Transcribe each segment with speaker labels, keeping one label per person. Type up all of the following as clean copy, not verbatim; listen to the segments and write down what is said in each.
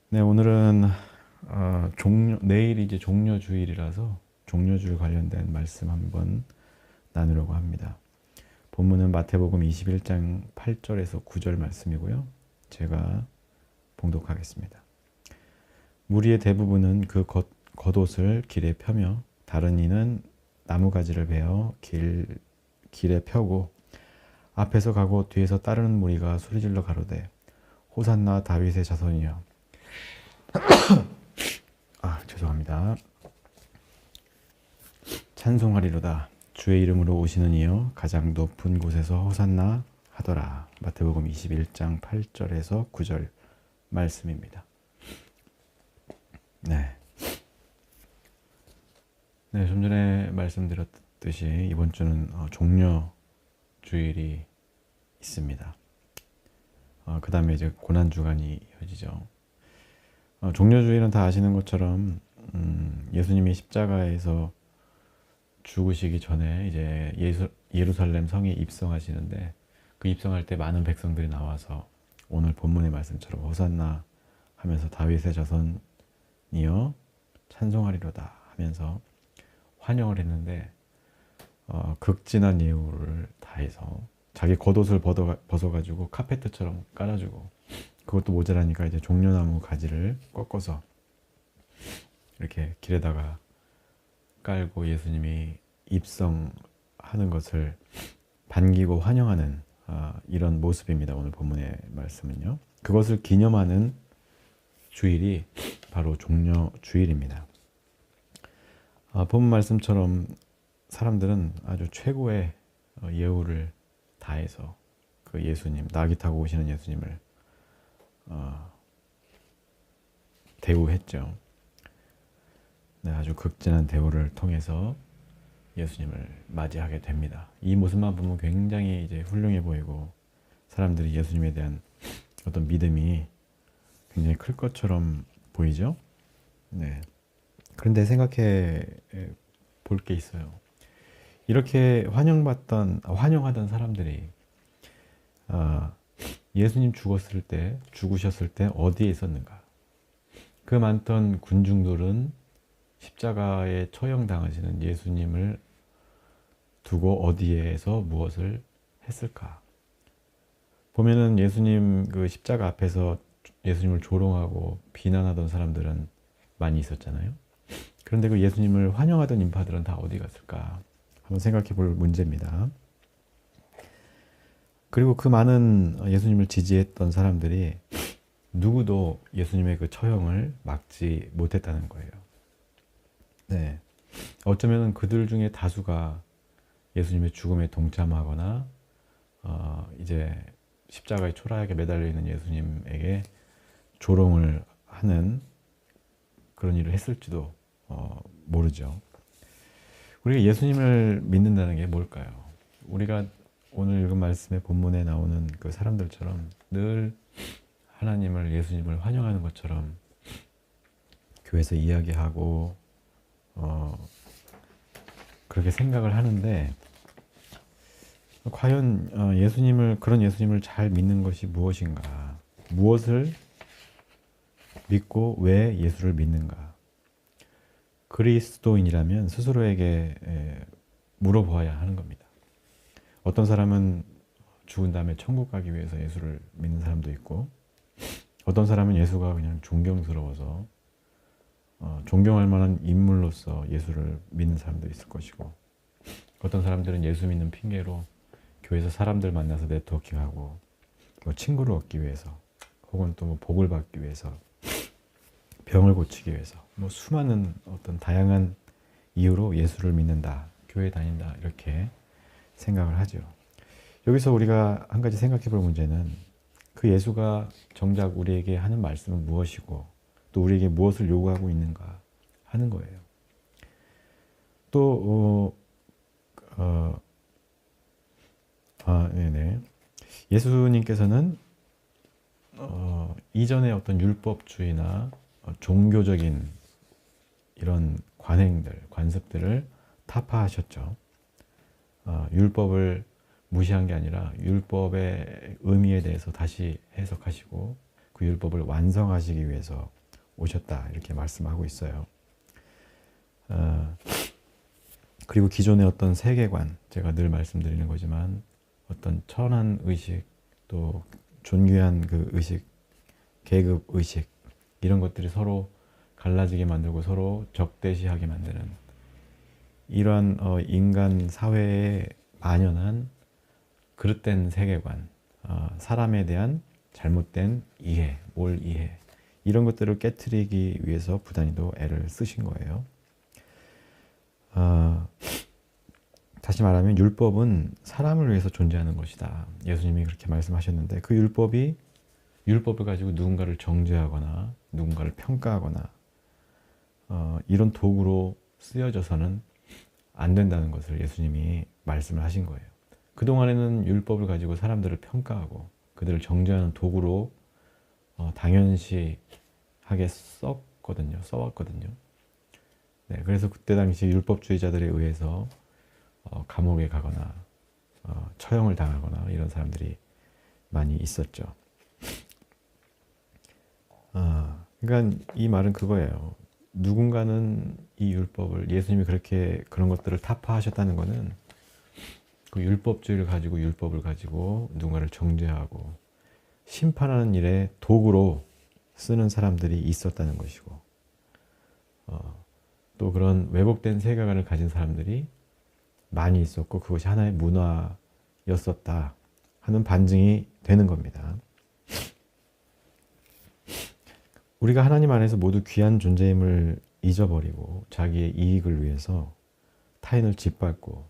Speaker 1: 네, 오늘은 내일이 이제 종려주일이라서 종려주일 관련된 말씀 한번 나누려고 합니다. 본문은 마태복음 21장 8절에서 9절 말씀이고요. 제가 봉독하겠습니다. 무리의 대부분은 그 겉옷을 길에 펴며 다른 이는 나무가지를 베어 길에 펴고 앞에서 가고 뒤에서 따르는 무리가 소리질러 가로되 호산나 다윗의 자손이여. 죄송합니다. 찬송하리로다. 주의 이름으로 오시는 이여 가장 높은 곳에서 호산나 하더라. 마태복음 21장 8절에서 9절 말씀입니다. 네, 좀 전에 말씀드렸듯이 이번 주는 종려주일이 있습니다. 그 다음에 이제 고난주간이 이어지죠. 종려주일은 다 아시는 것처럼 예수님이 십자가에서 죽으시기 전에 이제 예루살렘 성에 입성하시는데, 그 입성할 때 많은 백성들이 나와서 오늘 본문의 말씀처럼 호산나 하면서 다윗의 자손이여 찬송하리로다 하면서 환영을 했는데, 극진한 예우를 다해서 자기 겉옷을 벗어가지고 카페트처럼 깔아주고, 그것도 모자라니까 이제 종려나무 가지를 꺾어서 이렇게 길에다가 깔고 예수님이 입성하는 것을 반기고 환영하는 이런 모습입니다. 오늘 본문의 말씀은요. 그것을 기념하는 주일이 바로 종려주일입니다. 본문 말씀처럼 사람들은 아주 최고의 예우를 다해서 그 예수님, 나귀 타고 오시는 예수님을 대우했죠. 네, 아주 극진한 대우를 통해서 예수님을 맞이하게 됩니다. 이 모습만 보면 굉장히 이제 훌륭해 보이고 사람들이 예수님에 대한 어떤 믿음이 굉장히 클 것처럼 보이죠. 네. 그런데 생각해 볼 게 있어요. 이렇게 환영하던 사람들이 예수님 죽으셨을 때 어디에 있었는가? 그 많던 군중들은 십자가에 처형당하시는 예수님을 두고 어디에서 무엇을 했을까? 보면은 예수님 그 십자가 앞에서 예수님을 조롱하고 비난하던 사람들은 많이 있었잖아요. 그런데 그 예수님을 환영하던 인파들은 다 어디 갔을까? 한번 생각해 볼 문제입니다. 그리고 그 많은 예수님을 지지했던 사람들이 누구도 예수님의 그 처형을 막지 못했다는 거예요. 네. 어쩌면 그들 중에 다수가 예수님의 죽음에 동참하거나 이제 십자가에 초라하게 매달려 있는 예수님에게 조롱을 하는 그런 일을 했을지도 모르죠. 우리가 예수님을 믿는다는 게 뭘까요? 우리가 오늘 읽은 말씀의 본문에 나오는 그 사람들처럼 늘 하나님을, 예수님을 환영하는 것처럼 교회에서 이야기하고 그렇게 생각을 하는데, 과연 그런 예수님을 잘 믿는 것이 무엇인가? 무엇을 믿고 왜 예수를 믿는가? 그리스도인이라면 스스로에게 물어보아야 하는 겁니다. 어떤 사람은 죽은 다음에 천국 가기 위해서 예수를 믿는 사람도 있고, 어떤 사람은 예수가 그냥 존경스러워서 존경할 만한 인물로서 예수를 믿는 사람도 있을 것이고, 어떤 사람들은 예수 믿는 핑계로 교회에서 사람들 만나서 네트워킹하고 뭐 친구를 얻기 위해서, 혹은 또 뭐 복을 받기 위해서, 병을 고치기 위해서, 뭐 수많은 어떤 다양한 이유로 예수를 믿는다, 교회 다닌다, 이렇게 생각을 하죠. 여기서 우리가 한 가지 생각해 볼 문제는 그 예수가 정작 우리에게 하는 말씀은 무엇이고 또 우리에게 무엇을 요구하고 있는가 하는 거예요. 또 네네. 예수님께서는 이전의 어떤 율법주의나 종교적인 이런 관습들을 타파하셨죠. 율법을 무시한 게 아니라 율법의 의미에 대해서 다시 해석하시고, 그 율법을 완성하시기 위해서 오셨다 이렇게 말씀하고 있어요. 그리고 기존의 어떤 세계관, 제가 늘 말씀드리는 거지만 어떤 천한 의식, 또 존귀한 그 의식, 계급 의식, 이런 것들이 서로 갈라지게 만들고 서로 적대시하게 만드는 이러한 인간 사회에 만연한 그릇된 세계관, 사람에 대한 잘못된 이해, 올 이해, 이런 것들을 깨트리기 위해서 부단히도 애를 쓰신 거예요. 다시 말하면 율법은 사람을 위해서 존재하는 것이다. 예수님이 그렇게 말씀하셨는데 그 율법을 가지고 누군가를 정죄하거나 누군가를 평가하거나 이런 도구로 쓰여져서는 안 된다는 것을 예수님이 말씀을 하신 거예요. 그동안에는 율법을 가지고 사람들을 평가하고 그들을 정죄하는 도구로 당연시하게 써왔거든요. 네, 그래서 그때 당시 율법주의자들에 의해서 감옥에 가거나 처형을 당하거나 이런 사람들이 많이 있었죠. 그러니까 이 말은 그거예요. 누군가는 이 율법을, 예수님이 그렇게 그런 것들을 타파하셨다는 것은 그 율법주의를 가지고 율법을 가지고 누군가를 정죄하고 심판하는 일에 도구로 쓰는 사람들이 있었다는 것이고, 또 그런 왜곡된 세계관을 가진 사람들이 많이 있었고 그것이 하나의 문화였었다 하는 반증이 되는 겁니다. 우리가 하나님 안에서 모두 귀한 존재임을 잊어버리고 자기의 이익을 위해서 타인을 짓밟고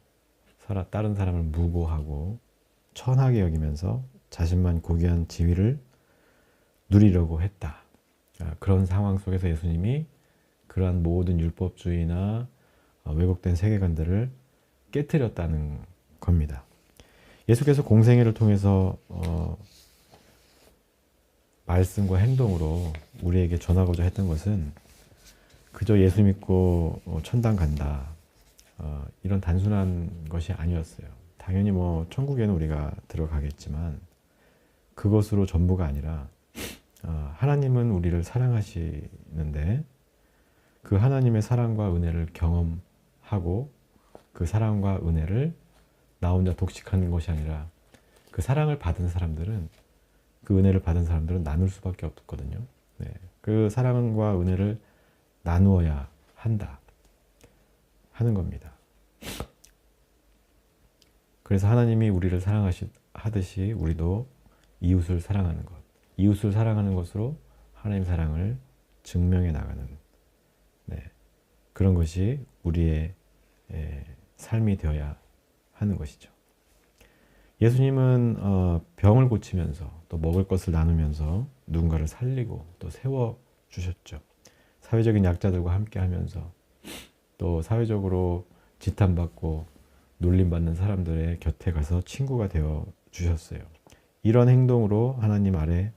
Speaker 1: 다른 사람을 무고하고 천하게 여기면서 자신만 고귀한 지위를 누리려고 했다. 그런 상황 속에서 예수님이 그러한 모든 율법주의나 왜곡된 세계관들을 깨트렸다는 겁니다. 예수께서 공생애를 통해서 말씀과 행동으로 우리에게 전하고자 했던 것은 그저 예수 믿고 천당 간다, 이런 단순한 것이 아니었어요. 당연히 천국에는 우리가 들어가겠지만 그것으로 전부가 아니라 하나님은 우리를 사랑하시는데 그 하나님의 사랑과 은혜를 경험하고 그 사랑과 은혜를 나 혼자 독식하는 것이 아니라 그 사랑을 받은 사람들은, 그 은혜를 받은 사람들은 나눌 수밖에 없거든요. 네. 그 사랑과 은혜를 나누어야 한다 하는 겁니다. 그래서 하나님이 우리를 사랑하듯이 우리도 이웃을 사랑하는 것, 이웃을 사랑하는 것으로 하나님 사랑을 증명해 나가는, 그런 것이 우리의 삶이 되어야 하는 것이죠. 예수님은 병을 고치면서 또 먹을 것을 나누면서 누군가를 살리고 또 세워주셨죠. 사회적인 약자들과 함께 하면서 또 사회적으로 지탄받고 놀림받는 사람들의 곁에 가서 친구가 되어 주셨어요. 이런 행동으로 하나님 아래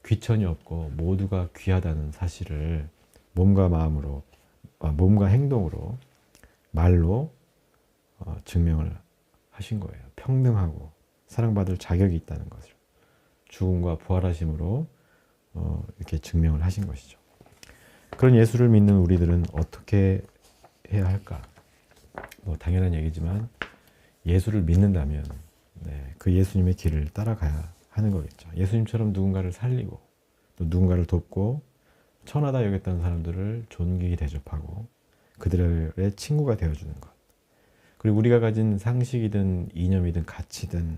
Speaker 1: 귀천이 없고 모두가 귀하다는 사실을 몸과 마음으로, 몸과 행동으로, 말로 증명을 하신 거예요. 평등하고 사랑받을 자격이 있다는 것을 죽음과 부활하심으로 이렇게 증명을 하신 것이죠. 그런 예수를 믿는 우리들은 어떻게 해야 할까? 당연한 얘기지만 예수를 믿는다면 그 예수님의 길을 따라가야 하는 거겠죠. 예수님처럼 누군가를 살리고 또 누군가를 돕고 천하다 여겼던 사람들을 존귀히 대접하고 그들의 친구가 되어주는 것. 그리고 우리가 가진 상식이든 이념이든 가치든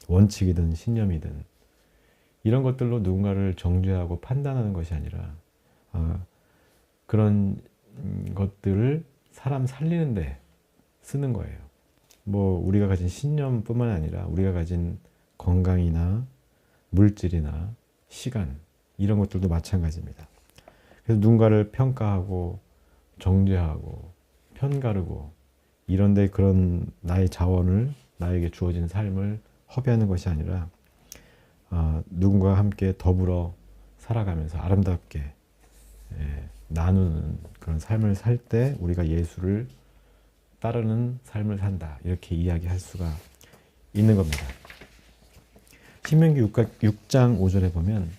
Speaker 1: 원칙이든 신념이든 이런 것들로 누군가를 정죄하고 판단하는 것이 아니라 그런 것들을 사람 살리는 데 쓰는 거예요. 우리가 가진 신념뿐만 아니라 우리가 가진 건강이나 물질이나 시간, 이런 것들도 마찬가지입니다. 그래서 누군가를 평가하고 정죄하고 편가르고 이런데 그런 나의 자원을, 나에게 주어진 삶을 허비하는 것이 아니라 누군가와 함께 더불어 살아가면서 아름답게 나누는 그런 삶을 살 때 우리가 예수를 따르는 삶을 산다, 이렇게 이야기할 수가 있는 겁니다. 신명기 6장 5절에 보면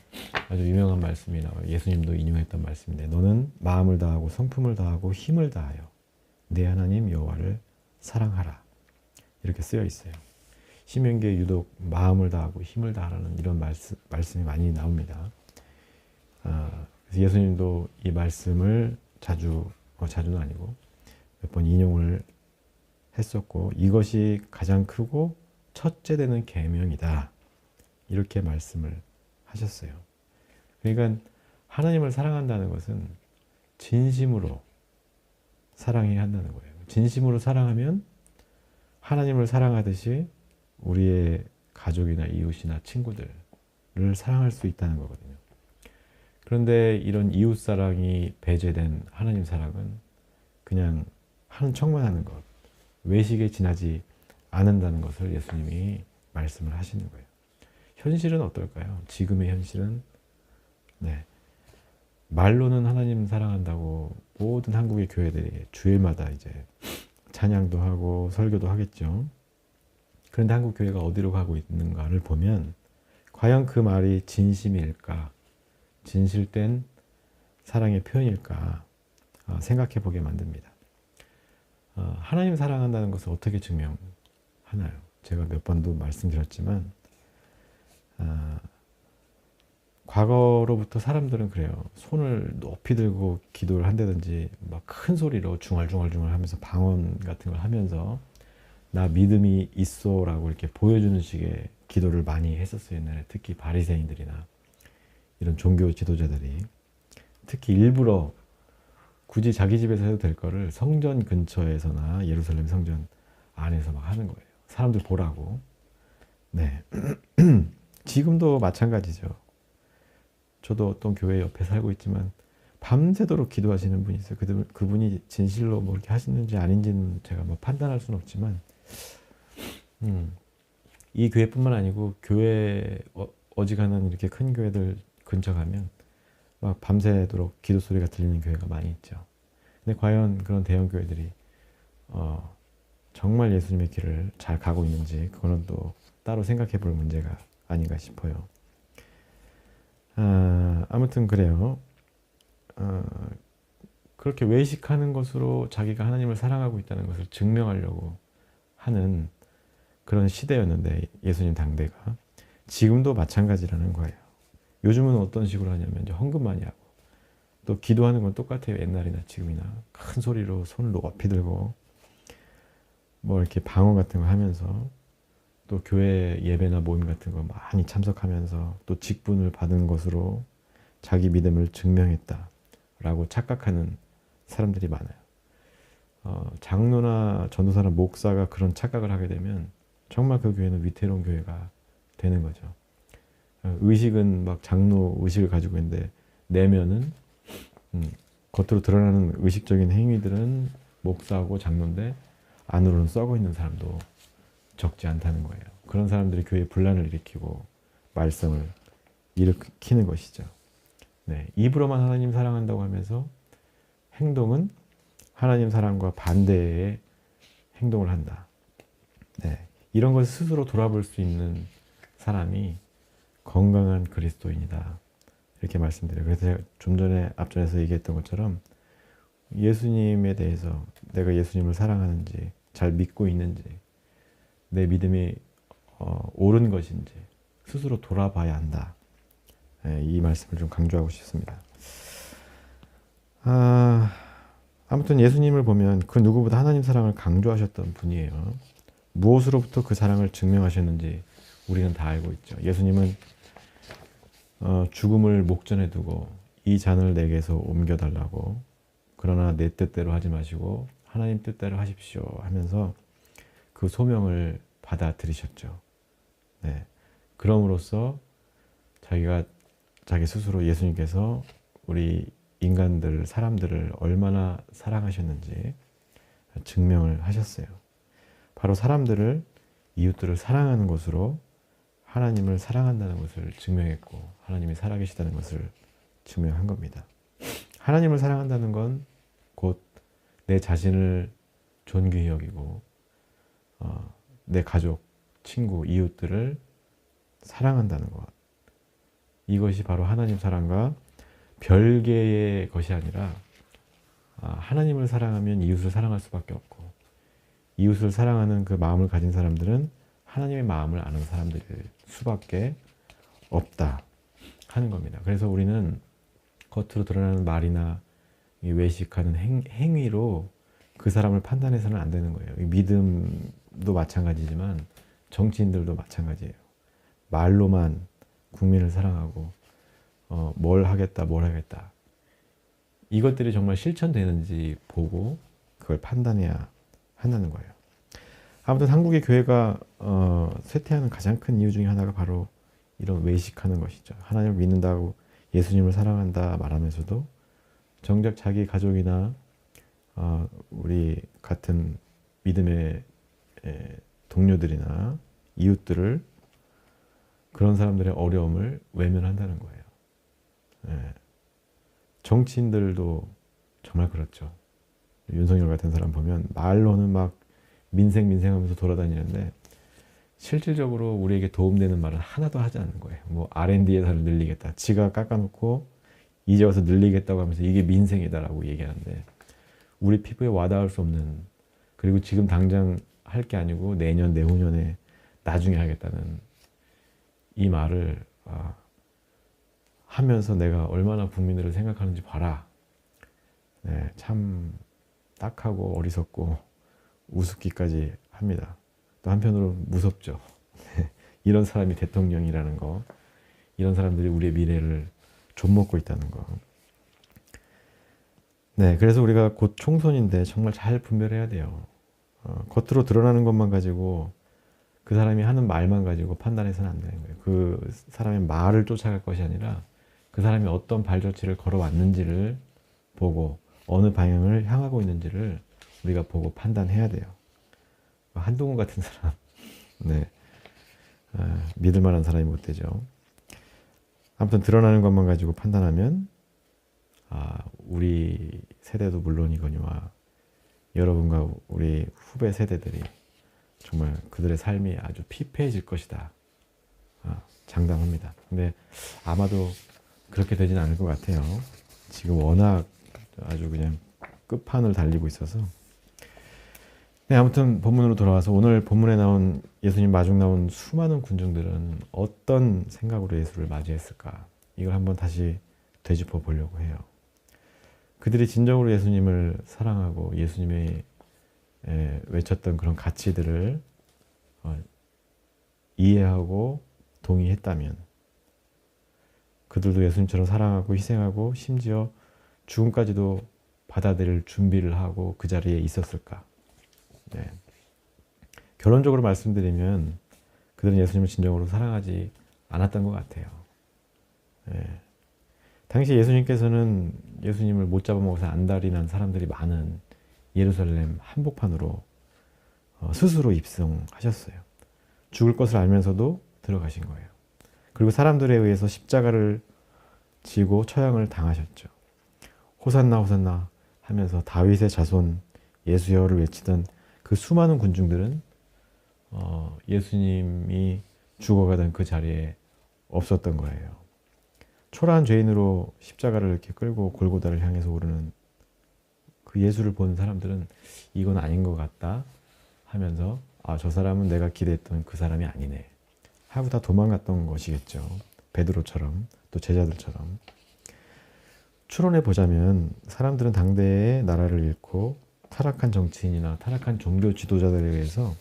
Speaker 1: 아주 유명한 말씀이 나와요. 예수님도 인용했던 말씀인데 너는 마음을 다하고 성품을 다하고 힘을 다하여 내 하나님 여호와를 사랑하라. 이렇게 쓰여 있어요. 신명기에 유독 마음을 다하고 힘을 다하라는 이런 말씀이 많이 나옵니다. 그래서 예수님도 이 말씀을 자주는 아니고 몇 번 인용을 했었고 이것이 가장 크고 첫째 되는 계명이다. 이렇게 말씀을 하셨어요. 그러니까 하나님을 사랑한다는 것은 진심으로 사랑해야 한다는 거예요. 진심으로 사랑하면 하나님을 사랑하듯이 우리의 가족이나 이웃이나 친구들을 사랑할 수 있다는 거거든요. 그런데 이런 이웃 사랑이 배제된 하나님 사랑은 그냥 하는 척만 하는 것, 외식에 지나지 않는다는 것을 예수님이 말씀을 하시는 거예요. 현실은 어떨까요? 지금의 현실은 말로는 하나님 사랑한다고 모든 한국의 교회들이 주일마다 이제 찬양도 하고 설교도 하겠죠. 그런데 한국 교회가 어디로 가고 있는가를 보면 과연 그 말이 진심일까? 진실된 사랑의 표현일까? 생각해 보게 만듭니다. 하나님 사랑한다는 것을 어떻게 증명하나요? 제가 몇 번도 말씀드렸지만 과거로부터 사람들은 그래요. 손을 높이 들고 기도를 한다든지 막 큰 소리로 중얼중얼 하면서 방언 같은 걸 하면서 나 믿음이 있어라고 이렇게 보여주는 식의 기도를 많이 했었어요. 옛날에 특히 바리새인들이나 이런 종교 지도자들이 특히 일부러 굳이 자기 집에서 해도 될 거를 성전 근처에서나 예루살렘 성전 안에서 막 하는 거예요. 사람들 보라고. 네. 지금도 마찬가지죠. 저도 어떤 교회 옆에 살고 있지만 밤새도록 기도하시는 분이 있어요. 그분이 진실로 뭐 이렇게 하시는지 아닌지는 제가 뭐 판단할 수는 없지만 이 교회뿐만 아니고 교회 어지간한 이렇게 큰 교회들 근처 가면 막 밤새도록 기도 소리가 들리는 교회가 많이 있죠. 근데 과연 그런 대형 교회들이 정말 예수님의 길을 잘 가고 있는지 그거는 또 따로 생각해 볼 문제가 아닌가 싶어요. 아무튼 그래요. 그렇게 외식하는 것으로 자기가 하나님을 사랑하고 있다는 것을 증명하려고 하는 그런 시대였는데 예수님 당대가 지금도 마찬가지라는 거예요. 요즘은 어떤 식으로 하냐면 이제 헌금 많이 하고 또 기도하는 건 똑같아요. 옛날이나 지금이나 큰 소리로 손을 높이 들고 뭐 이렇게 방언 같은 거 하면서 또 교회 예배나 모임 같은 거 많이 참석하면서 또 직분을 받은 것으로 자기 믿음을 증명했다라고 착각하는 사람들이 많아요. 장로나 전도사나 목사가 그런 착각을 하게 되면 정말 그 교회는 위태로운 교회가 되는 거죠. 의식은 막 장로 의식을 가지고 있는데 내면은 겉으로 드러나는 의식적인 행위들은 목사하고 장로인데 안으로는 썩어 있는 사람도 적지 않다는 거예요. 그런 사람들이 교회에 분란을 일으키고 말썽을 일으키는 것이죠. 네, 입으로만 하나님 사랑한다고 하면서 행동은 하나님 사랑과 반대의 행동을 한다. 네, 이런 것을 스스로 돌아볼 수 있는 사람이 건강한 그리스도인이다. 이렇게 말씀드려요. 그래서 제가 좀 전에 앞전에서 얘기했던 것처럼 예수님에 대해서 내가 예수님을 사랑하는지 잘 믿고 있는지 내 믿음이 옳은 것인지 스스로 돌아봐야 한다. 이 말씀을 좀 강조하고 싶습니다. 아무튼 예수님을 보면 그 누구보다 하나님 사랑을 강조하셨던 분이에요. 무엇으로부터 그 사랑을 증명하셨는지 우리는 다 알고 있죠. 예수님은 죽음을 목전에 두고 이 잔을 내게서 옮겨달라고 그러나 내 뜻대로 하지 마시고 하나님 뜻대로 하십시오 하면서 그 소명을 받아들이셨죠. 네. 그럼으로써 자기 스스로 예수님께서 우리 인간들, 사람들을 얼마나 사랑하셨는지 증명을 하셨어요. 바로 사람들을, 이웃들을 사랑하는 것으로 하나님을 사랑한다는 것을 증명했고 하나님이 살아계시다는 것을 증명한 겁니다. 하나님을 사랑한다는 건 곧 내 자신을 존귀히 여기고 내 가족, 친구, 이웃들을 사랑한다는 것. 이것이 바로 하나님 사랑과 별개의 것이 아니라 하나님을 사랑하면 이웃을 사랑할 수밖에 없고 이웃을 사랑하는 그 마음을 가진 사람들은 하나님의 마음을 아는 사람들일 수밖에 없다 하는 겁니다. 그래서 우리는 겉으로 드러나는 말이나 외식하는 행위로 그 사람을 판단해서는 안 되는 거예요. 믿음도 마찬가지지만 정치인들도 마찬가지예요. 말로만 국민을 사랑하고 뭘 하겠다 이것들이 정말 실천되는지 보고 그걸 판단해야 한다는 거예요. 아무튼 한국의 교회가 쇠퇴하는 가장 큰 이유 중에 하나가 바로 이런 외식하는 것이죠. 하나님을 믿는다고 예수님을 사랑한다 말하면서도 정작 자기 가족이나 우리 같은 믿음의 동료들이나 이웃들을 그런 사람들의 어려움을 외면한다는 거예요. 정치인들도 정말 그렇죠. 윤석열 같은 사람 보면 말로는 막 민생하면서 돌아다니는데 실질적으로 우리에게 도움되는 말은 하나도 하지 않는 거예요. 뭐 R&D 예산을 늘리겠다. 지가 깎아놓고 이제 와서 늘리겠다고 하면서 이게 민생이다라고 얘기하는데 우리 피부에 와닿을 수 없는, 그리고 지금 당장 할 게 아니고 내년 내후년에 나중에 하겠다는 이 말을 하면서 내가 얼마나 국민들을 생각하는지 봐라. 네, 참 딱하고 어리석고 우습기까지 합니다. 또 한편으로 무섭죠. 이런 사람이 대통령이라는 거, 이런 사람들이 우리의 미래를 좀먹고 있다는 거. 네, 그래서 우리가 곧 총선인데 정말 잘 분별해야 돼요. 겉으로 드러나는 것만 가지고 그 사람이 하는 말만 가지고 판단해서는 안 되는 거예요. 그 사람의 말을 쫓아갈 것이 아니라 그 사람이 어떤 발자취를 걸어왔는지를 보고 어느 방향을 향하고 있는지를 우리가 보고 판단해야 돼요. 한동훈 같은 사람, 네, 믿을 만한 사람이 못 되죠. 아무튼 드러나는 것만 가지고 판단하면 우리 세대도 물론이거니와 여러분과 우리 후배 세대들이 정말 그들의 삶이 아주 피폐해질 것이다. 장담합니다. 근데 아마도 그렇게 되진 않을 것 같아요. 지금 워낙 아주 그냥 끝판을 달리고 있어서. 네, 아무튼 본문으로 돌아와서 오늘 본문에 나온 예수님 마중 나온 수많은 군중들은 어떤 생각으로 예수를 맞이했을까? 이걸 한번 다시 되짚어 보려고 해요. 그들이 진정으로 예수님을 사랑하고 예수님의 외쳤던 그런 가치들을 이해하고 동의했다면 그들도 예수님처럼 사랑하고 희생하고 심지어 죽음까지도 받아들일 준비를 하고 그 자리에 있었을까? 네. 결론적으로 말씀드리면 그들은 예수님을 진정으로 사랑하지 않았던 것 같아요. 네. 당시 예수님께서는 예수님을 못 잡아먹어서 안달이 난 사람들이 많은 예루살렘 한복판으로 스스로 입성하셨어요. 죽을 것을 알면서도 들어가신 거예요. 그리고 사람들에 의해서 십자가를 지고 처형을 당하셨죠. 호산나 호산나 하면서 다윗의 자손 예수여를 외치던 그 수많은 군중들은 예수님이 죽어가던 그 자리에 없었던 거예요. 초라한 죄인으로 십자가를 이렇게 끌고 골고다를 향해서 오르는 그 예수를 본 사람들은 이건 아닌 것 같다 하면서 저 사람은 내가 기대했던 그 사람이 아니네 하고 다 도망갔던 것이겠죠. 베드로처럼 또 제자들처럼. 추론해 보자면 사람들은 당대의 나라를 잃고 타락한 정치인이나 타락한 종교 지도자들에 의해서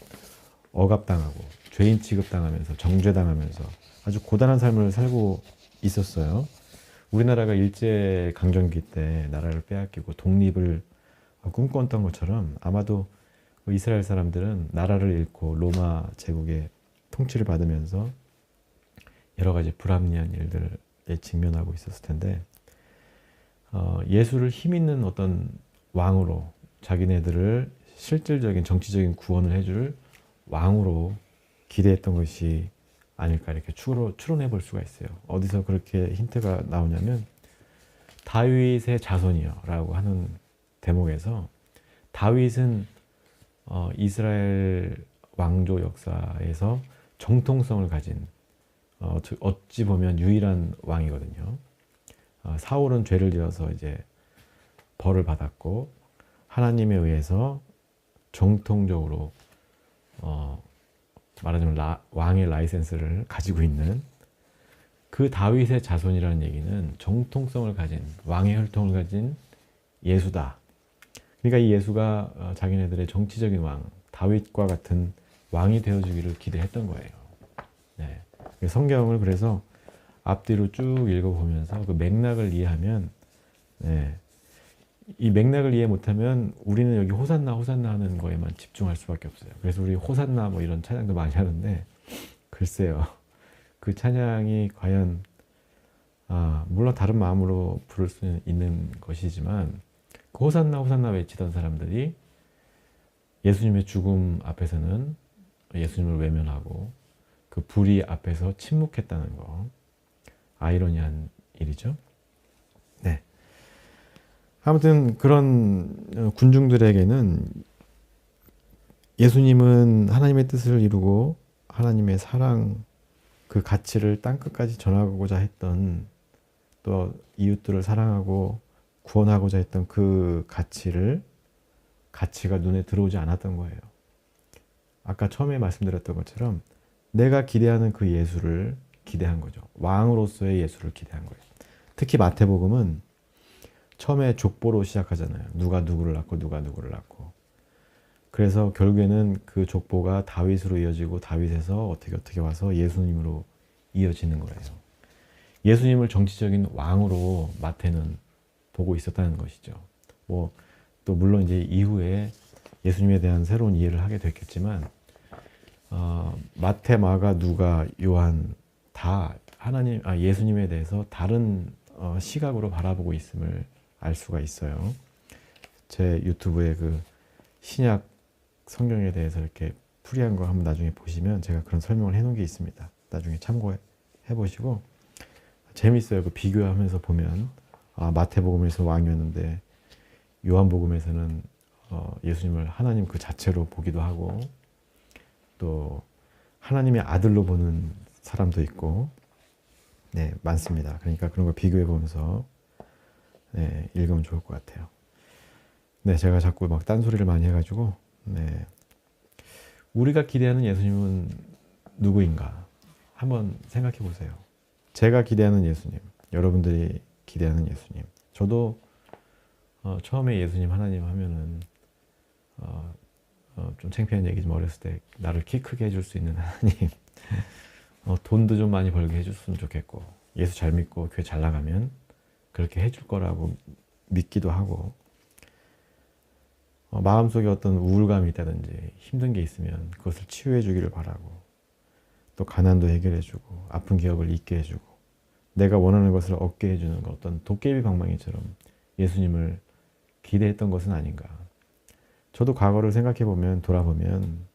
Speaker 1: 억압당하고 죄인 취급당하면서 정죄당하면서 아주 고단한 삶을 살고 있었어요. 우리나라가 일제강점기 때 나라를 빼앗기고 독립을 꿈꿨던 것처럼 아마도 이스라엘 사람들은 나라를 잃고 로마 제국의 통치를 받으면서 여러 가지 불합리한 일들에 직면하고 있었을 텐데 예수를 힘있는 어떤 왕으로 자기네들을 실질적인 정치적인 구원을 해줄 왕으로 기대했던 것이 아닐까 이렇게 추론해 볼 수가 있어요. 어디서 그렇게 힌트가 나오냐면 다윗의 자손이요 라고 하는 대목에서 다윗은 이스라엘 왕조 역사에서 정통성을 가진 어찌 보면 유일한 왕이거든요. 사울은 죄를 지어서 이제 벌을 받았고 하나님에 의해서 정통적으로 말하자면 왕의 라이센스를 가지고 있는 그 다윗의 자손이라는 얘기는 정통성을 가진 왕의 혈통을 가진 예수다. 그러니까 이 예수가 자기네들의 정치적인 왕 다윗과 같은 왕이 되어주기를 기대했던 거예요. 네. 성경을 그래서 앞뒤로 쭉 읽어보면서 그 맥락을 이해하면 네. 이 맥락을 이해 못하면 우리는 여기 호산나 호산나 하는 거에만 집중할 수밖에 없어요. 그래서 우리 호산나 뭐 이런 찬양도 많이 하는데 글쎄요. 그 찬양이 과연 물론 다른 마음으로 부를 수 있는 것이지만 그 호산나 호산나 외치던 사람들이 예수님의 죽음 앞에서는 예수님을 외면하고 그 불의 앞에서 침묵했다는 거 아이러니한 일이죠. 네. 아무튼 그런 군중들에게는 예수님은 하나님의 뜻을 이루고 하나님의 사랑 그 가치를 땅끝까지 전하고자 했던 또 이웃들을 사랑하고 구원하고자 했던 그 가치가 눈에 들어오지 않았던 거예요. 아까 처음에 말씀드렸던 것처럼 내가 기대하는 그 예수를 기대한 거죠. 왕으로서의 예수를 기대한 거예요. 특히 마태복음은 처음에 족보로 시작하잖아요. 누가 누구를 낳고 누가 누구를 낳고. 그래서 결국에는 그 족보가 다윗으로 이어지고 다윗에서 어떻게 와서 예수님으로 이어지는 거예요. 예수님을 정치적인 왕으로 마태는 보고 있었다는 것이죠. 또 물론 이제 이후에 예수님에 대한 새로운 이해를 하게 됐겠지만 마태, 마가, 누가, 요한 다 예수님에 대해서 다른 시각으로 바라보고 있음을 알 수가 있어요. 제 유튜브에 그 신약 성경에 대해서 이렇게 풀이한 거 한번 나중에 보시면 제가 그런 설명을 해놓은 게 있습니다. 나중에 참고해 보시고 재밌어요. 그 비교하면서 보면 마태복음에서 왕이었는데 요한복음에서는 예수님을 하나님 그 자체로 보기도 하고 또 하나님의 아들로 보는 사람도 있고 네, 많습니다. 그러니까 그런 걸 비교해 보면서 네, 읽으면 좋을 것 같아요. 네, 제가 자꾸 막 딴소리를 많이 해가지고 네, 우리가 기대하는 예수님은 누구인가 한번 생각해 보세요. 제가 기대하는 예수님, 여러분들이 기대하는 예수님. 저도 처음에 예수님 하나님 하면은 좀 창피한 얘기지만 어렸을 때 나를 키 크게 해줄 수 있는 하나님, 돈도 좀 많이 벌게 해줬으면 좋겠고 예수 잘 믿고 교회 잘 나가면 그렇게 해줄 거라고 믿기도 하고 마음속에 어떤 우울감이 있다든지 힘든 게 있으면 그것을 치유해 주기를 바라고 또 가난도 해결해 주고 아픈 기억을 잊게 해주고 내가 원하는 것을 얻게 해주는 어떤 도깨비 방망이처럼 예수님을 기대했던 것은 아닌가. 저도 과거를 생각해 보면 돌아보면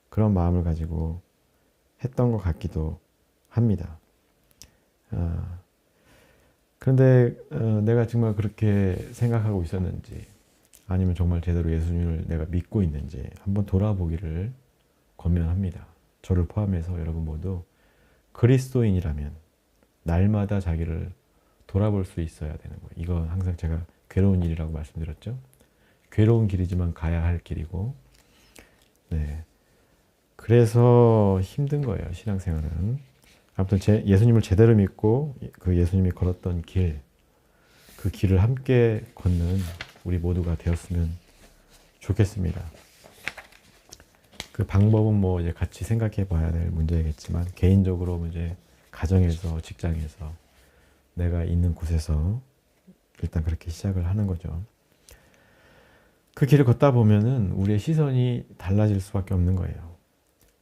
Speaker 1: 그런 마음을 가지고 했던 것 같기도 합니다. 그런데 내가 정말 그렇게 생각하고 있었는지 아니면 정말 제대로 예수님을 내가 믿고 있는지 한번 돌아보기를 권면합니다. 저를 포함해서 여러분 모두 그리스도인이라면 날마다 자기를 돌아볼 수 있어야 되는 거예요. 이건 항상 제가 괴로운 일이라고 말씀드렸죠. 괴로운 길이지만 가야 할 길이고 네. 그래서 힘든 거예요. 신앙생활은. 아무튼 예수님을 제대로 믿고 그 예수님이 걸었던 길, 그 길을 함께 걷는 우리 모두가 되었으면 좋겠습니다. 그 방법은 뭐 이제 같이 생각해 봐야 될 문제겠지만 개인적으로 이제 가정에서 직장에서 내가 있는 곳에서 일단 그렇게 시작을 하는 거죠. 그 길을 걷다 보면은 우리의 시선이 달라질 수밖에 없는 거예요.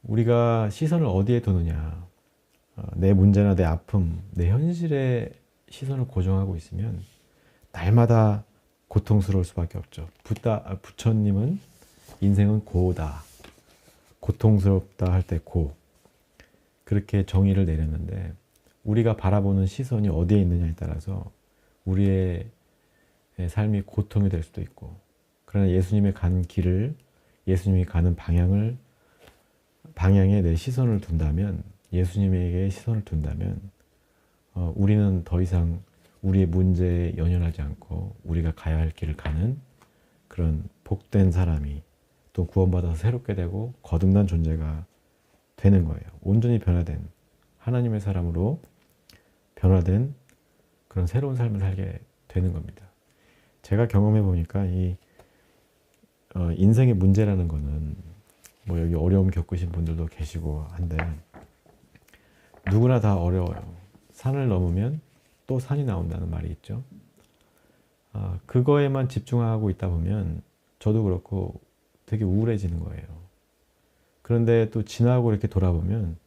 Speaker 1: 우리가 시선을 어디에 두느냐, 내 문제나 내 아픔, 내 현실에 시선을 고정하고 있으면 날마다 고통스러울 수밖에 없죠. 부처님은 인생은 고다. 고통스럽다 할 때 고. 그렇게 정의를 내렸는데 우리가 바라보는 시선이 어디에 있느냐에 따라서 우리의 삶이 고통이 될 수도 있고 그러나 예수님의 간 길을 예수님이 가는 방향에 내 시선을 둔다면 예수님에게 시선을 둔다면 우리는 더 이상 우리의 문제에 연연하지 않고 우리가 가야 할 길을 가는 그런 복된 사람이 또 구원받아서 새롭게 되고 거듭난 존재가 되는 거예요. 온전히 변화된 하나님의 사람으로 변화된 그런 새로운 삶을 살게 되는 겁니다. 제가 경험해 보니까 이 인생의 문제라는 거는 뭐 여기 어려움 겪으신 분들도 계시고 한데 누구나 다 어려워요. 산을 넘으면 또 산이 나온다는 말이 있죠. 그거에만 집중하고 있다 보면 저도 그렇고 되게 우울해지는 거예요. 그런데 또 지나고 이렇게 돌아보면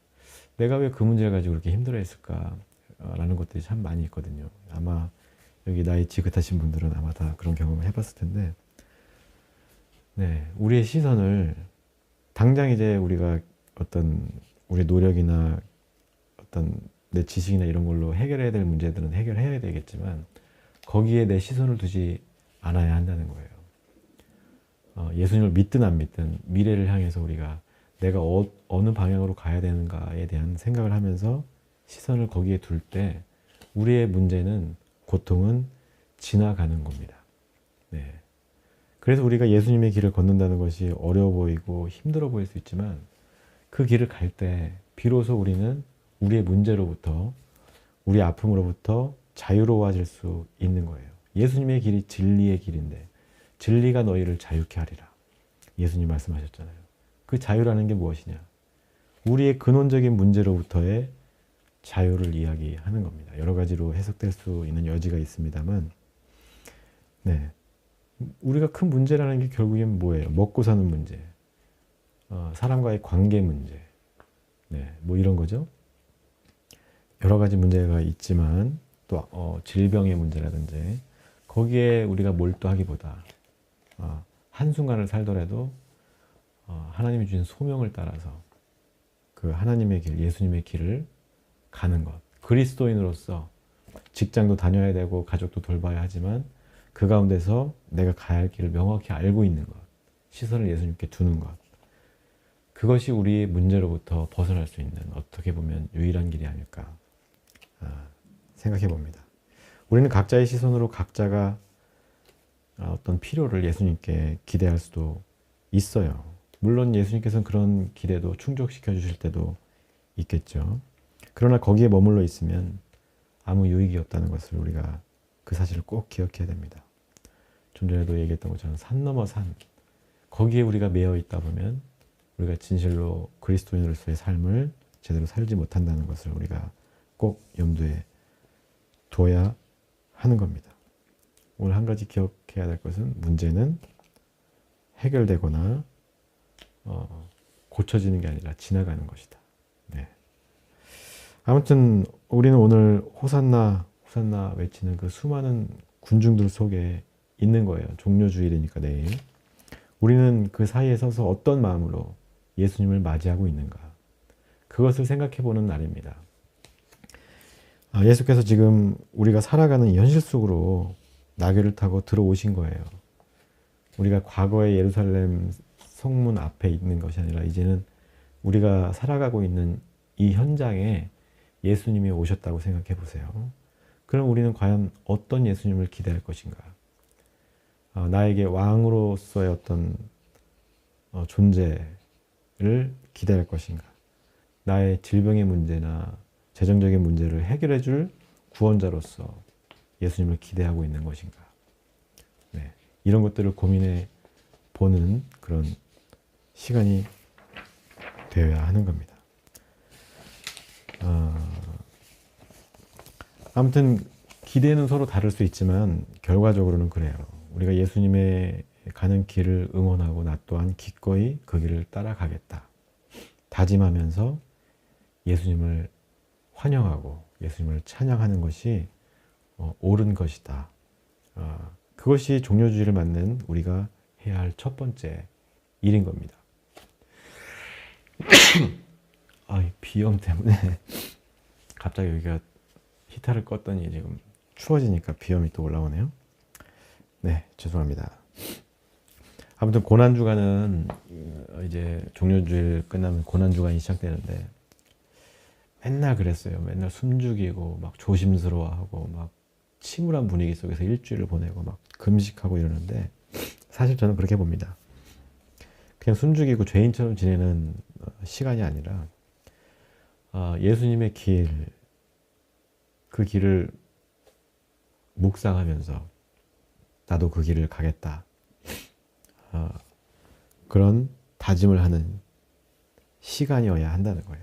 Speaker 1: 내가 왜 그 문제를 가지고 그렇게 힘들어했을까라는 것들이 참 많이 있거든요. 아마 여기 나이 지긋하신 분들은 아마 다 그런 경험을 해봤을 텐데, 네, 우리의 시선을 당장 이제 우리가 어떤 우리 노력이나 어떤 내 지식이나 이런 걸로 해결해야 될 문제들은 해결해야 되겠지만 거기에 내 시선을 두지 않아야 한다는 거예요. 예수님을 믿든 안 믿든 미래를 향해서 우리가 내가 어느 방향으로 가야 되는가에 대한 생각을 하면서 시선을 거기에 둘 때 우리의 문제는, 고통은 지나가는 겁니다. 네. 그래서 우리가 예수님의 길을 걷는다는 것이 어려워 보이고 힘들어 보일 수 있지만 그 길을 갈 때 비로소 우리는 우리의 문제로부터, 우리 아픔으로부터 자유로워질 수 있는 거예요. 예수님의 길이 진리의 길인데 진리가 너희를 자유케 하리라. 예수님 말씀하셨잖아요. 그 자유라는 게 무엇이냐? 우리의 근원적인 문제로부터의 자유를 이야기하는 겁니다. 여러 가지로 해석될 수 있는 여지가 있습니다만, 네, 우리가 큰 문제라는 게 결국엔 뭐예요? 먹고 사는 문제, 사람과의 관계 문제, 네, 뭐 이런 거죠. 여러 가지 문제가 있지만 또 질병의 문제라든지 거기에 우리가 몰두하기보다 한순간을 살더라도 하나님이 주신 소명을 따라서 그 하나님의 길, 예수님의 길을 가는 것. 그리스도인으로서 직장도 다녀야 되고 가족도 돌봐야 하지만 그 가운데서 내가 가야 할 길을 명확히 알고 있는 것. 시선을 예수님께 두는 것. 그것이 우리의 문제로부터 벗어날 수 있는 어떻게 보면 유일한 길이 아닐까 생각해 봅니다. 우리는 각자의 시선으로 각자가 어떤 필요를 예수님께 기대할 수도 있어요. 물론 예수님께서는 그런 기대도 충족시켜 주실 때도 있겠죠. 그러나 거기에 머물러 있으면 아무 유익이 없다는 것을 우리가 그 사실을 꼭 기억해야 됩니다. 좀 전에도 얘기했던 것처럼 산 넘어 산, 거기에 우리가 매여 있다 보면 우리가 진실로 그리스도인으로서의 삶을 제대로 살지 못한다는 것을 우리가 꼭 염두에 둬야 하는 겁니다. 오늘 한 가지 기억해야 될 것은 문제는 해결되거나 고쳐지는 게 아니라 지나가는 것이다. 네. 아무튼 우리는 오늘 호산나 호산나 외치는 그 수많은 군중들 속에 있는 거예요. 종료주일이니까 내일. 우리는 그 사이에 서서 어떤 마음으로 예수님을 맞이하고 있는가. 그것을 생각해 보는 날입니다. 예수께서 지금 우리가 살아가는 이 현실 속으로 나귀를 타고 들어오신 거예요. 우리가 과거의 예루살렘 성문 앞에 있는 것이 아니라 이제는 우리가 살아가고 있는 이 현장에 예수님이 오셨다고 생각해 보세요. 그럼 우리는 과연 어떤 예수님을 기대할 것인가? 나에게 왕으로서의 어떤 존재를 기대할 것인가? 나의 질병의 문제나 재정적인 문제를 해결해 줄 구원자로서 예수님을 기대하고 있는 것인가? 네, 이런 것들을 고민해 보는 그런 시간이 되어야 하는 겁니다. 아무튼 기대는 서로 다를 수 있지만 결과적으로는 그래요. 우리가 예수님의 가는 길을 응원하고 나 또한 기꺼이 그 길을 따라가겠다. 다짐하면서 예수님을 환영하고 예수님을 찬양하는 것이 옳은 것이다. 그것이 종료주의를 맞는 우리가 해야 할 첫 번째 일인 겁니다. 비염 때문에 갑자기 여기가 히터를 껐더니 지금 추워지니까 비염이 또 올라오네요. 네, 죄송합니다. 아무튼 고난주간은 이제 종료주일 끝나면 고난주간이 시작되는데 맨날 그랬어요. 맨날 숨죽이고 막 조심스러워하고 막 침울한 분위기 속에서 일주일을 보내고 막 금식하고 이러는데 사실 저는 그렇게 봅니다. 그냥 숨죽이고 죄인처럼 지내는 시간이 아니라 예수님의 길, 그 길을 묵상하면서 나도 그 길을 가겠다. 그런 다짐을 하는 시간이어야 한다는 거예요.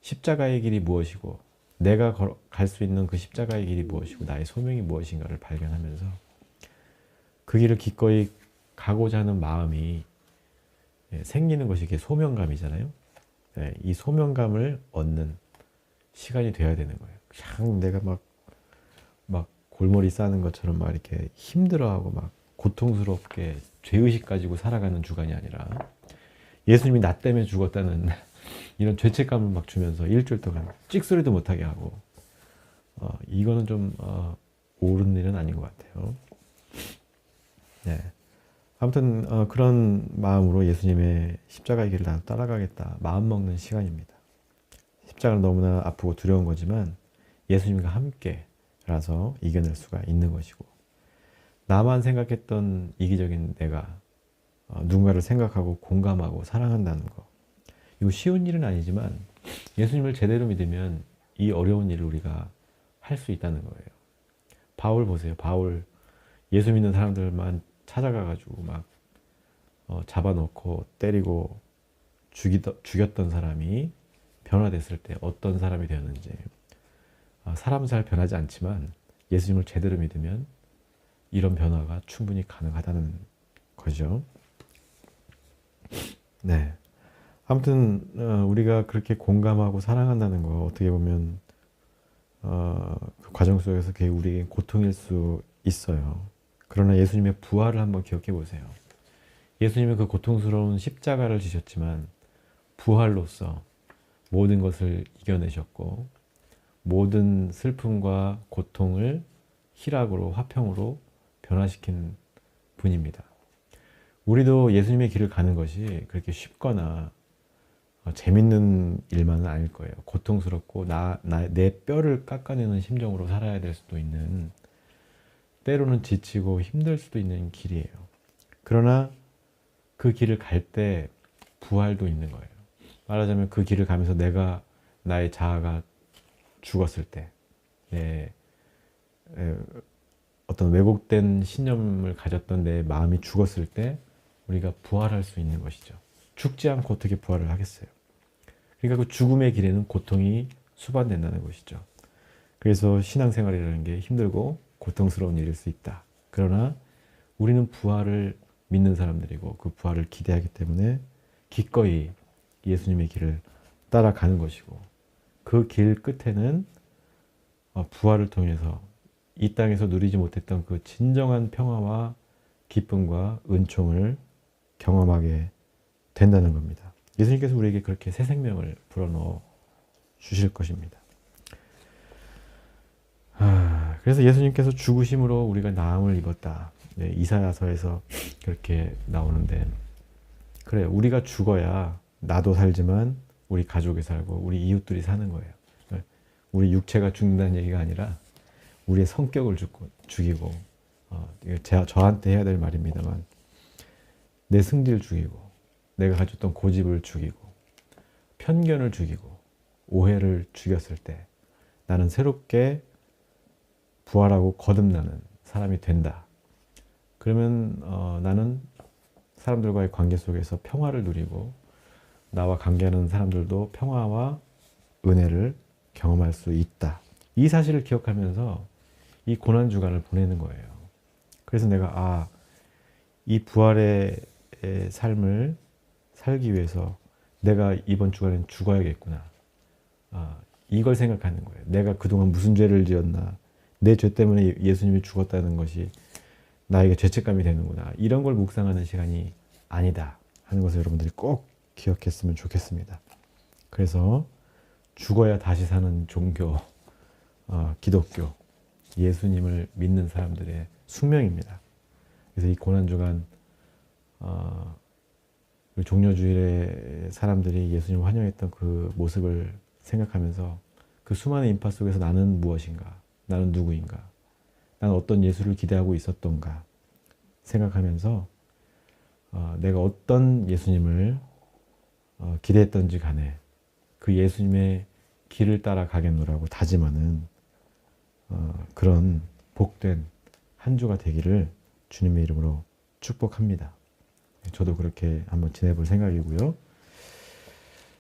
Speaker 1: 십자가의 길이 무엇이고 내가 갈 수 있는 그 십자가의 길이 무엇이고 나의 소명이 무엇인가를 발견하면서 그 길을 기꺼이 가고자 하는 마음이 생기는 것이 이게 소명감이잖아요. 이 소명감을 얻는 시간이 돼야 되는 거예요. 그냥 내가 막 골머리 싸는 것처럼 막 이렇게 힘들어하고 막 고통스럽게 죄의식 가지고 살아가는 주간이 아니라 예수님이 나 때문에 죽었다는 이런 죄책감을 막 주면서 일주일 동안 찍소리도 못하게 하고 이거는 좀 옳은 일은 아닌 것 같아요. 네. 아무튼 그런 마음으로 예수님의 십자가의 길을 따라가겠다 마음먹는 시간입니다. 십자가는 너무나 아프고 두려운 거지만 예수님과 함께라서 이겨낼 수가 있는 것이고 나만 생각했던 이기적인 내가 누군가를 생각하고 공감하고 사랑한다는 거 이거 쉬운 일은 아니지만 예수님을 제대로 믿으면 이 어려운 일을 우리가 할 수 있다는 거예요. 바울 보세요. 바울 예수 믿는 사람들만 찾아가가지고 막 잡아놓고 때리고 죽였던 사람이 변화됐을 때 어떤 사람이 되었는지 사람은 잘 변하지 않지만 예수님을 제대로 믿으면 이런 변화가 충분히 가능하다는 거죠. 네. 아무튼 우리가 그렇게 공감하고 사랑한다는 거 어떻게 보면 그 과정 속에서 그게 우리에게 고통일 수 있어요. 그러나 예수님의 부활을 한번 기억해 보세요. 예수님은 그 고통스러운 십자가를 지셨지만 부활로서 모든 것을 이겨내셨고 모든 슬픔과 고통을 희락으로 화평으로 변화시킨 분입니다. 우리도 예수님의 길을 가는 것이 그렇게 쉽거나 재밌는 일만은 아닐 거예요. 고통스럽고 내 뼈를 깎아내는 심정으로 살아야 될 수도 있는 때로는 지치고 힘들 수도 있는 길이에요. 그러나 그 길을 갈 때 부활도 있는 거예요. 말하자면 그 길을 가면서 나의 자아가 죽었을 때 어떤 왜곡된 신념을 가졌던 내 마음이 죽었을 때 우리가 부활할 수 있는 것이죠. 죽지 않고 어떻게 부활을 하겠어요. 그러니까 그 죽음의 길에는 고통이 수반된다는 것이죠. 그래서 신앙생활이라는 게 힘들고 고통스러운 일일 수 있다. 그러나 우리는 부활을 믿는 사람들이고 그 부활을 기대하기 때문에 기꺼이 예수님의 길을 따라가는 것이고 그 길 끝에는 부활을 통해서 이 땅에서 누리지 못했던 그 진정한 평화와 기쁨과 은총을 경험하게 된다는 겁니다. 예수님께서 우리에게 그렇게 새 생명을 불어넣어 주실 것입니다. 그래서 예수님께서 죽으심으로 우리가 나음을 입었다. 이사야서에서 그렇게 나오는데 그래요. 우리가 죽어야 나도 살지만 우리 가족이 살고 우리 이웃들이 사는 거예요. 우리 육체가 죽는다는 얘기가 아니라 우리의 성격을 죽이고 저한테 해야 될 말입니다만 내 승질을 죽이고 내가 가졌던 고집을 죽이고 편견을 죽이고 오해를 죽였을 때 나는 새롭게 부활하고 거듭나는 사람이 된다. 그러면 나는 사람들과의 관계 속에서 평화를 누리고 나와 관계하는 사람들도 평화와 은혜를 경험할 수 있다. 이 사실을 기억하면서 이 고난주간을 보내는 거예요. 그래서 내가 이 부활의 삶을 살기 위해서 내가 이번 주간엔 죽어야겠구나. 이걸 생각하는 거예요. 내가 그동안 무슨 죄를 지었나. 내 죄 때문에 예수님이 죽었다는 것이 나에게 죄책감이 되는구나. 이런 걸 묵상하는 시간이 아니다 하는 것을 여러분들이 꼭 기억했으면 좋겠습니다. 그래서 죽어야 다시 사는 종교, 기독교, 예수님을 믿는 사람들의 숙명입니다. 그래서 이 고난주간 종려주일에 사람들이 예수님을 환영했던 그 모습을 생각하면서 그 수많은 인파 속에서 나는 무엇인가? 나는 누구인가? 나는 어떤 예수를 기대하고 있었던가? 생각하면서 내가 어떤 예수님을 기대했던지 간에 그 예수님의 길을 따라 가겠노라고 다짐하는 그런 복된 한 주가 되기를 주님의 이름으로 축복합니다. 저도 그렇게 한번 지내볼 생각이고요.